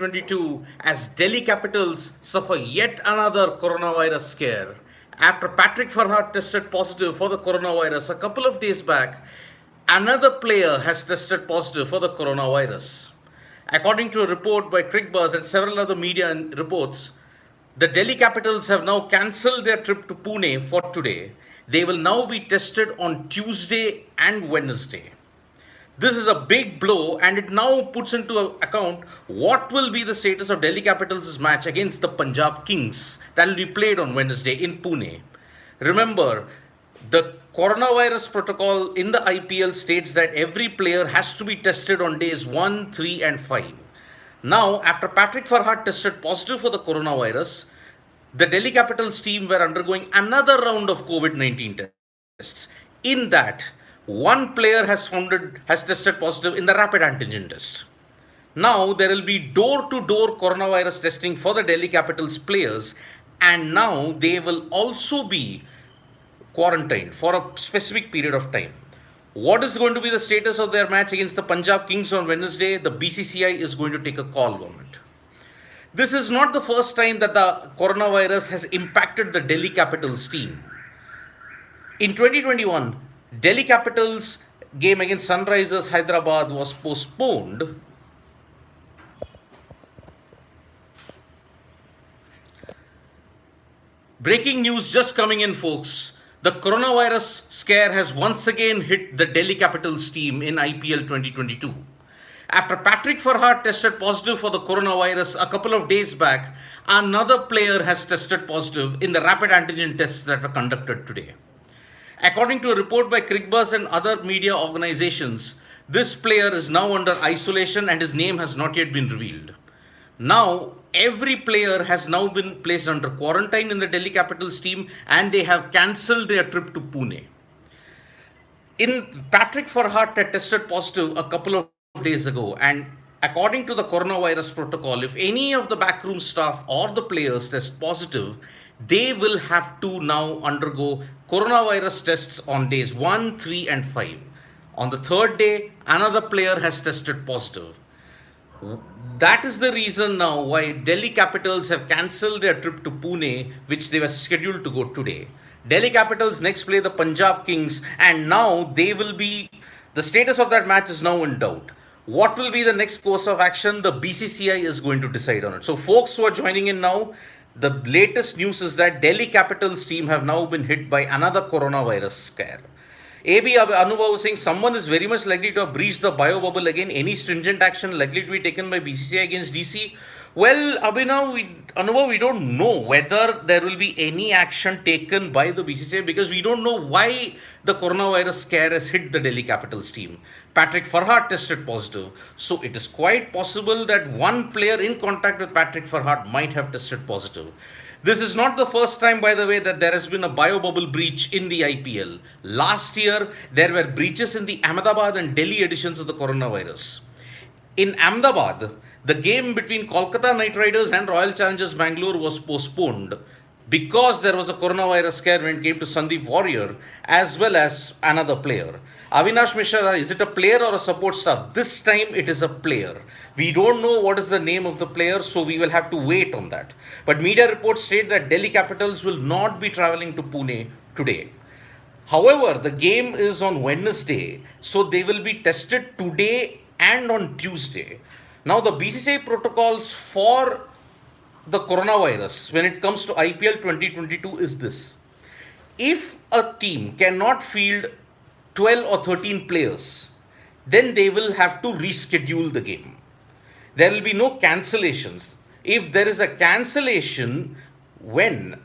2022 as Delhi Capitals suffer yet another coronavirus scare. After Patrick Farhat tested positive for the coronavirus a couple of days back, another player has tested positive for the coronavirus. According to a report by Crickbuzz and several other media reports, the Delhi Capitals have now cancelled their trip to Pune for today. They will now be tested on Tuesday and Wednesday. This is a big blow, and it now puts into account what will be the status of Delhi Capitals' match against the Punjab Kings that will be played on Wednesday in Pune. Remember, the coronavirus protocol in the IPL states that every player has to be tested on days 1, 3, and 5. Now, after Patrick Farhat tested positive for the coronavirus, the Delhi Capitals team were undergoing another round of COVID-19 tests. In that, one player has tested positive in the rapid antigen test. Now there will be door-to-door coronavirus testing for the Delhi Capitals players, and now they will also be quarantined for a specific period of time. What is going to be the status of their match against the Punjab Kings on Wednesday? The BCCI is going to take a call on it. This is not the first time that the coronavirus has impacted the Delhi Capitals team. In 2021, Delhi Capitals game against Sunrisers Hyderabad was postponed. Breaking news just coming in, folks. The coronavirus scare has once again hit the Delhi Capitals team in IPL 2022. After Patrick Farhat tested positive for the coronavirus a couple of days back, another player has tested positive in the rapid antigen tests that were conducted today. According to a report by Crickbuzz and other media organizations, this player is now under isolation and his name has not yet been revealed. Now, every player has now been placed under quarantine in the Delhi Capitals team, and they have cancelled their trip to Pune. Patrick Farhat had tested positive a couple of days ago, and according to the coronavirus protocol, if any of the backroom staff or the players test positive, they will have to now undergo coronavirus tests on days 1, 3, and 5. On the third day, another player has tested positive. That is the reason now why Delhi Capitals have cancelled their trip to Pune, which they were scheduled to go today. Delhi Capitals next play the Punjab Kings, and now the status of that match is now in doubt. What will be the next course of action? The BCCI is going to decide on it. So, folks who are joining in now, the latest news is that Delhi Capitals team have now been hit by another coronavirus scare. AB Anubhav was saying someone is very much likely to have breached the bio bubble again. Any stringent action likely to be taken by BCCI against DC? Well, Anubhav, we don't know whether there will be any action taken by the BCCI because we don't know why the coronavirus scare has hit the Delhi Capitals team. Patrick Farhat tested positive. So it is quite possible that one player in contact with Patrick Farhat might have tested positive. This is not the first time, by the way, that there has been a bio bubble breach in the IPL. Last year, there were breaches in the Ahmedabad and Delhi editions of the coronavirus. In Ahmedabad, the game between Kolkata Knight Riders and Royal Challengers Bangalore was postponed because there was a coronavirus scare when it came to Sandeep Warrior as well as another player. Avinash Mishra, is it a player or a support staff? This time it is a player. We don't know what is the name of the player, so we will have to wait on that. But media reports state that Delhi Capitals will not be traveling to Pune today. However, the game is on Wednesday, so they will be tested today and on Tuesday. Now, the BCCI protocols for the coronavirus when it comes to IPL 2022 is this. If a team cannot field 12 or 13 players, then they will have to reschedule the game. There will be no cancellations. If there is a cancellation, when?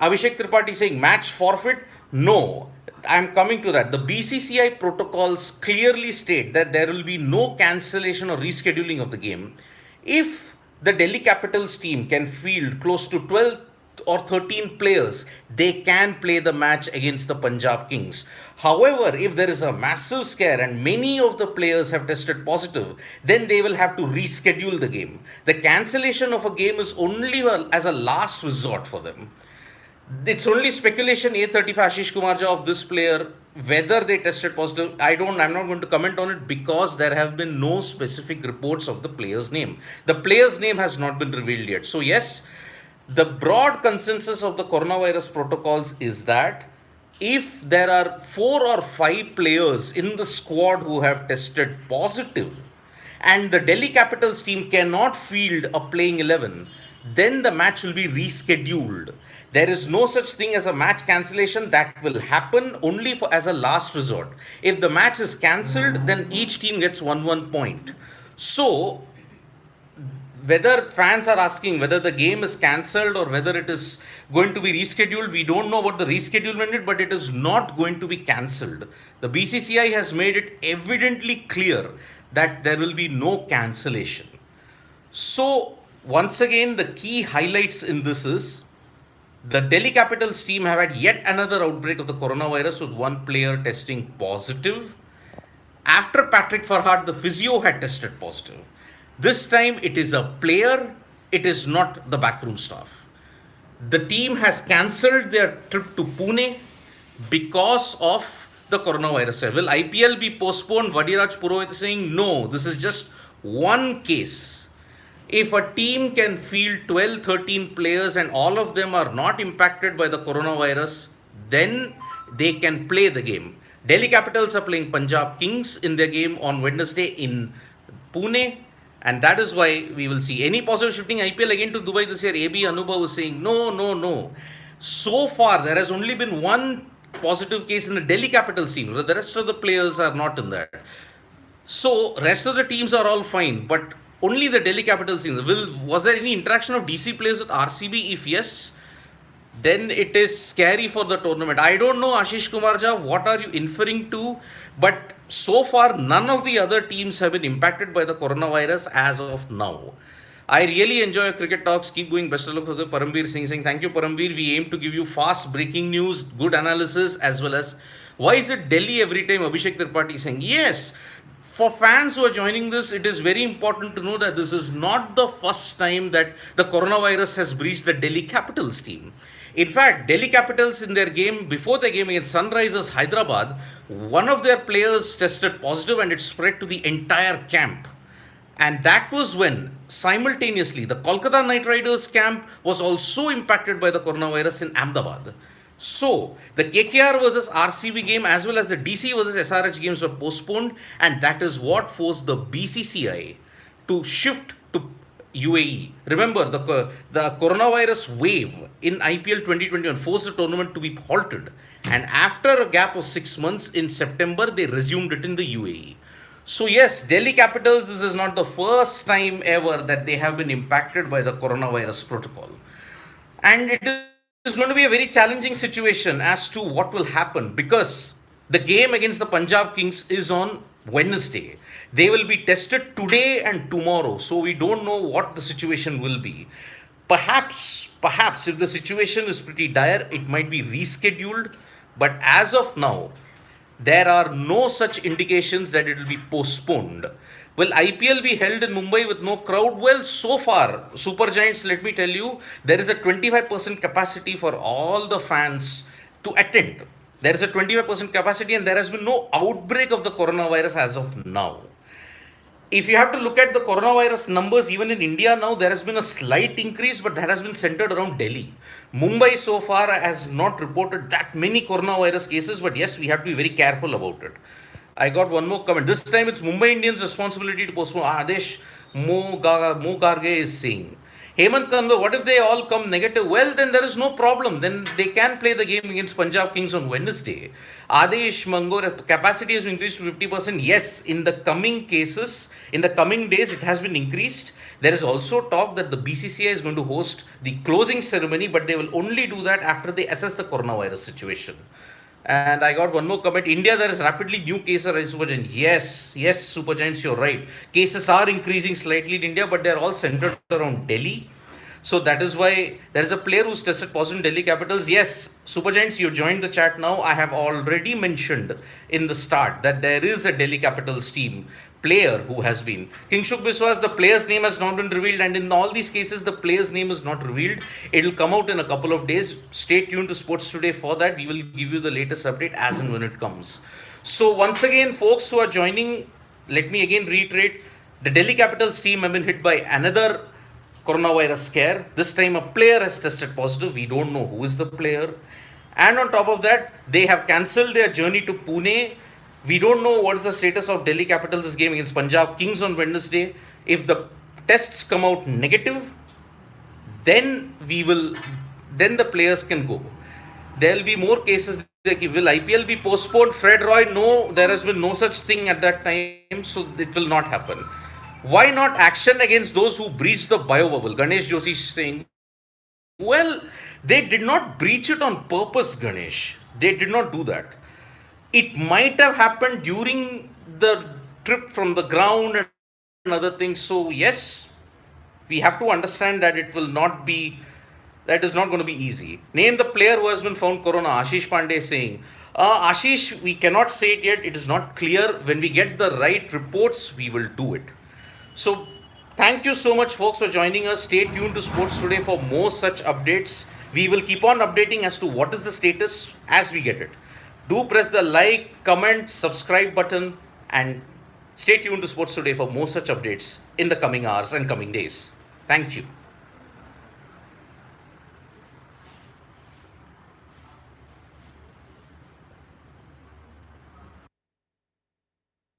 Abhishek Tripathi saying match forfeit? No. I'm coming to that. The BCCI protocols clearly state that there will be no cancellation or rescheduling of the game if the Delhi Capitals team can field close to 12 or 13 players. They can play the match against the Punjab Kings. However, if there is a massive scare and many of the players have tested positive, then they will have to reschedule the game. The cancellation of a game is only as a last resort for them. It's only speculation. A35 Ashish Kumarja of this player Whether they tested positive, I'm not going to comment on it because there have been no specific reports of the player's name. The player's name has not been revealed yet. So yes, the broad consensus of the coronavirus protocols is that if there are 4 or 5 players in the squad who have tested positive and the Delhi Capitals team cannot field a playing 11, then the match will be rescheduled. There is no such thing as a match cancellation. That will happen only for as a last resort. If the match is cancelled, then each team gets 1 point. So whether fans are asking whether the game is cancelled or whether it is going to be rescheduled, we don't know what the reschedulement is, but it is not going to be cancelled. The BCCI has made it evidently clear that there will be no cancellation. So, once again, the key highlights in this is the Delhi Capitals team have had yet another outbreak of the coronavirus with one player testing positive. After Patrick Farhad, the physio had tested positive. This time it is a player, it is not the backroom staff. The team has cancelled their trip to Pune because of the coronavirus. Will IPL be postponed? Vadiraj Purohit is saying no, this is just one case. If a team can field 12, 13 players and all of them are not impacted by the coronavirus, then they can play the game. Delhi Capitals are playing Punjab Kings in their game on Wednesday in Pune, and that is why we will see any possible shifting IPL again to Dubai this year. AB Anubhav was saying no, no, no. So far, there has only been one positive case in the Delhi Capitals team. The rest of the players are not in that. So rest of the teams are all fine, but only the Delhi Capitals team. Was there any interaction of DC players with RCB? If yes, then it is scary for the tournament. I don't know, Ashish Kumarja, what are you inferring to? But so far, none of the other teams have been impacted by the coronavirus as of now. I really enjoy your cricket talks. Keep going. Best of luck for the Parambir Singh saying, thank you, Parambir. We aim to give you fast breaking news, good analysis, as well as why is it Delhi every time? Abhishek Tripathi saying, yes. For fans who are joining this, it is very important to know that this is not the first time that the coronavirus has breached the Delhi Capitals team. In fact, Delhi Capitals in their game, before their game against Sunrisers Hyderabad, one of their players tested positive and it spread to the entire camp. And that was when simultaneously the Kolkata Knight Riders camp was also impacted by the coronavirus in Ahmedabad. So the KKR versus RCB game as well as the DC versus SRH games were postponed, and that is what forced the BCCI to shift to UAE. Remember, the coronavirus wave in IPL 2021 forced the tournament to be halted, and after a gap of 6 months in September, they resumed it in the UAE. So yes, Delhi Capitals, this is not the first time ever that they have been impacted by the coronavirus protocol. And it is going to be a very challenging situation as to what will happen because the game against the Punjab Kings is on Wednesday. They will be tested today and tomorrow. So we don't know what the situation will be. Perhaps if the situation is pretty dire, it might be rescheduled. But as of now, there are no such indications that it will be postponed. Will IPL be held in Mumbai with no crowd? Well, so far, Super Giants, let me tell you, there is a 25% capacity for all the fans to attend. There is a 25% capacity and there has been no outbreak of the coronavirus as of now. If you have to look at the coronavirus numbers, even in India now, there has been a slight increase, but that has been centered around Delhi. Mumbai so far has not reported that many coronavirus cases, but yes, we have to be very careful about it. I got one more comment. This time it's Mumbai Indians' responsibility to postpone. Adesh Mo Garge is saying. Hemant Kanwa, what if they all come negative? Well, then there is no problem. Then they can play the game against Punjab Kings on Wednesday. Adesh Mangor, capacity has been increased to 50%. Yes, in the coming cases, in the coming days, it has been increased. There is also talk that the BCCI is going to host the closing ceremony, but they will only do that after they assess the coronavirus situation. And I got one more comment. India, there is rapidly new cases arising, Super Giants. Yes, Super Giants, you're right. Cases are increasing slightly in India, but they're all centered around Delhi. So that is why there is a player who's tested positive in Delhi Capitals. Yes, Super Giants, you joined the chat now. I have already mentioned in the start that there is a Delhi Capitals team player who has been. Kingshuk Biswas, the player's name has not been revealed, and in all these cases, the player's name is not revealed. It will come out in a couple of days. Stay tuned to Sports Today for that. We will give you the latest update as and when it comes. So, once again, folks who are joining, let me again reiterate the Delhi Capitals team have been hit by another coronavirus scare. This time, a player has tested positive. We don't know who is the player. And on top of that, they have cancelled their journey to Pune. We don't know what is the status of Delhi Capitals' game against Punjab Kings on Wednesday. If the tests come out negative, then then the players can go. There will be more cases. Like, will IPL be postponed? Fred Roy, no, there has been no such thing at that time, so it will not happen. Why not action against those who breached the bio bubble? Ganesh Joshi saying, well, they did not breach it on purpose, Ganesh. They did not do that. It might have happened during the trip from the ground and other things. So, yes, we have to understand that it will not be, that is not going to be easy. Name the player who has been found corona. Ashish Pandey saying, Ashish, we cannot say it yet. It is not clear. When we get the right reports, we will do it. So, thank you so much, folks, for joining us. Stay tuned to Sports Today for more such updates. We will keep on updating as to what is the status as we get it. Do press the like, comment, subscribe button, and stay tuned to Sports Today for more such updates in the coming hours and coming days. Thank you.